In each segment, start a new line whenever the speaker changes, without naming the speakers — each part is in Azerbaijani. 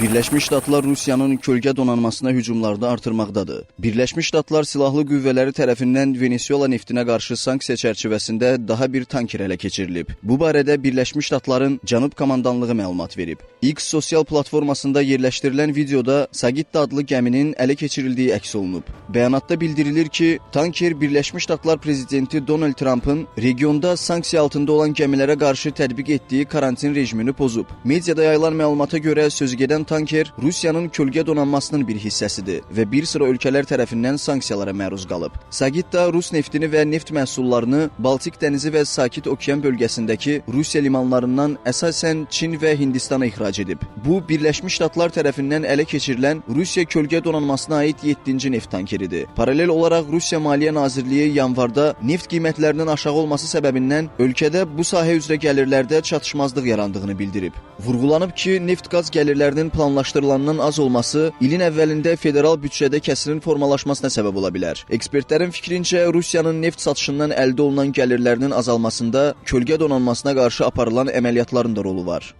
Birləşmiş Ştatlar Rusiyanın kölgə donanmasına hücumlarını artırmaqdadır. Birləşmiş Ştatlar Silahlı Qüvvələri tərəfindən Venezuela neftinə qarşı sanksiya çərçivəsində daha bir tanker ələ keçirilib. Bu barədə Birləşmiş Ştatların Cənub Komandanlığı məlumat verib. X sosial platformasında yerləşdirilən videoda Sagitta adlı gəminin ələ keçirildiyi əks olunub. Bəyanatda bildirilir ki, tanker Birləşmiş Ştatlar Prezidenti Donald Trump'ın regionda sanksiya altında olan gəmilərə qarşı tətbiq etdiyi karantin rejimini pozub. Mediada yayılan məlumata görə sözügedən tanker Rusiyanın kölgə donanmasının bir hissəsidir və bir sıra ölkələr tərəfindən sanksiyalara məruz qalıb. Sagitta Rus neftini və neft məhsullarını Baltik dənizi və Sakit Okean bölgəsindəki Rusiya limanlarından əsasən Çin və Hindistana ixrac edib. Bu, Birləşmiş Ştatlar tərəfindən ələ keçirilən Rusiya kölgə donanmasına aid 7-ci neft tankeridir. Paralel olaraq Rusiya Maliyyə Nazirliyi yanvarda neft qiymətlərinin aşağı olması səbəbindən ölkədə bu sahə üzrə gəlirlərdə çatışmazlıq yarandığını bildirib. Vurğulanıb ki, neft-qaz gəlirlərinin planlaşdırılandan az olması ilin əvvəlində federal büdcədə kəsirin formalaşmasına səbəb ola bilər. Ekspertlərin fikrincə, Rusiyanın neft satışından əldə olunan gəlirlərinin azalmasında kölgə donanmasına qarşı aparılan əməliyyatların da rolu var.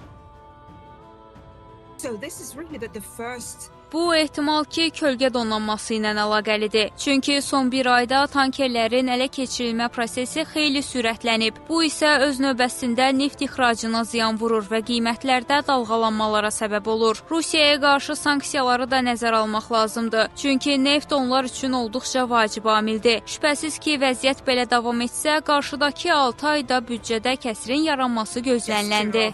Bu ehtimal ki, kölgə donanması ilə əlaqəlidir. Çünki son bir ayda tankerlərin ələ keçirilmə prosesi xeyli sürətlənib. Bu isə öz növbəsində neft ixracına ziyan vurur və qiymətlərdə dalğalanmalara səbəb olur. Rusiyaya qarşı sanksiyaları da nəzərə almaq lazımdır. Çünki neft onlar üçün olduqca vacib amildir. Şübhəsiz ki, vəziyyət belə davam etsə, qarşıdakı 6 ayda büdcədə kəsirin yaranması gözləniləndir.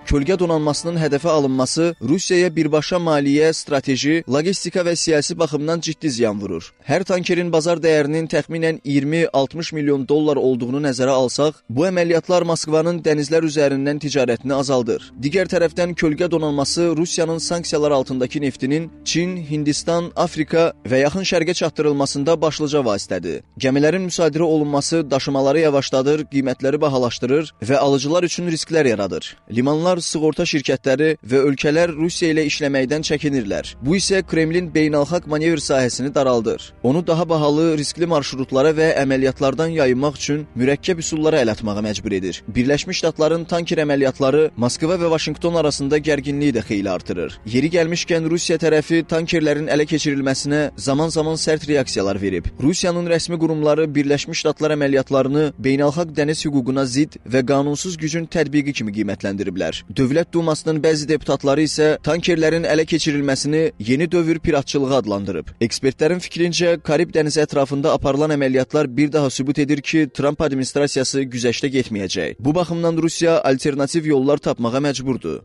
Kölgə donanmasının hədəfə alınması Rusiyaya birbaşa maliyyə, strateji, logistika və siyasi baxımdan ciddi ziyan vurur. Hər tankerin bazar dəyərinin təxminən 20-60 milyon dollar olduğunu nəzərə alsaq, bu əməliyyatlar Moskvanın dənizlər üzərindən ticarətini azaldır. Digər tərəfdən kölgə donanması Rusiyanın sanksiyalar altındakı neftinin Çin, Hindistan, Afrika və yaxın şərqə çatdırılmasında başlıca vasitədir. Gəmilərin müsadirə olunması daşımaları yavaşladır, qiymətləri bahalaşdırır və alıcılar üçün risklər yaradır. Limanlar, sığorta şirkətləri və ölkələr Rusiya ilə işləməkdən çəkinirlər. Bu isə Kremlin beynəlxalq manevr sahəsini daraldır. Onu daha bahalı, riskli marşrutlara və əməliyyatlardan yayınmaq üçün mürəkkəb üsullara əl atmağa məcbur edir. Birləşmiş Ştatların tanker əməliyyatları Moskva və Vaşinqton arasında gərginliyi də xeyli artırır. Yeri gəlmişkən Rusiya tərəfi tankerlərin ələ keçirilməsinə zaman-zaman sərt reaksiyalar verib. Rusiyanın rəsmi qurumları Birləşmiş Ştatlar əməliyyatlarını beynəlxalq dəniz hüququna zidd və qanunsuz gücün tətbiqi kimi qiymətləndiriblər. Dövlət Dumasının bəzi deputatları isə tankerlərin ələ keçirilməsini yeni dövr piratçılığı adlandırıb. Ekspertlərin fikrincə, Karib dənizi ətrafında aparılan əməliyyatlar bir daha sübut edir ki, Trump administrasiyası güzəştə getməyəcək. Bu baxımdan Rusiya alternativ yollar tapmağa məcburdur.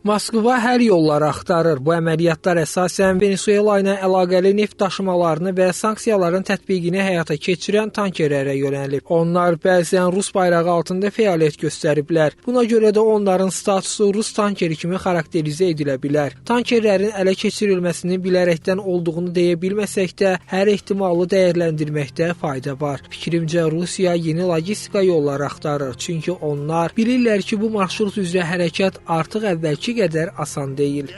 Moskva hər yolları axtarır. Bu əməliyyatlar əsasən Venezuela ilə əlaqəli neft daşımalarını və sanksiyaların tətbiqini həyata keçirən tankerlərə yönəlib. Onlar bəzən Rus bayrağı altında fəaliyyət göstəriblər. Buna görə də onların statusu Rus tankeri kimi xarakterizə edilə bilər. Tankerlərin ələ keçirilməsinin bilərəkdən olduğunu deyə bilməsək də, hər ehtimalı dəyərləndirməkdə fayda var. Fikrimcə, Rusiya yeni logistika yolları axtarır. Çünki onlar bilirlər ki, bu marşrut üzrə hərəkət artıq əvvəlki qədər asan deyil.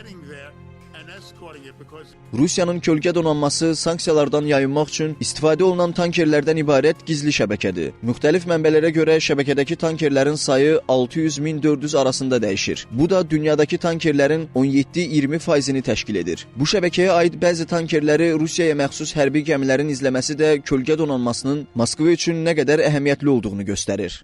Rusiyanın kölgə donanması sanksiyalardan yayınmaq üçün istifadə olunan tankerlərdən ibarət gizli şəbəkədir. Müxtəlif mənbələrə görə şəbəkədəki tankerlərin sayı 600-1400 arasında dəyişir. Bu da dünyadakı tankerlərin 17-20%-ni təşkil edir. Bu şəbəkəyə aid bəzi tankerləri Rusiyaya məxsus hərbi gəmilərin izləməsi də kölgə donanmasının Moskva üçün nə qədər əhəmiyyətli olduğunu göstərir.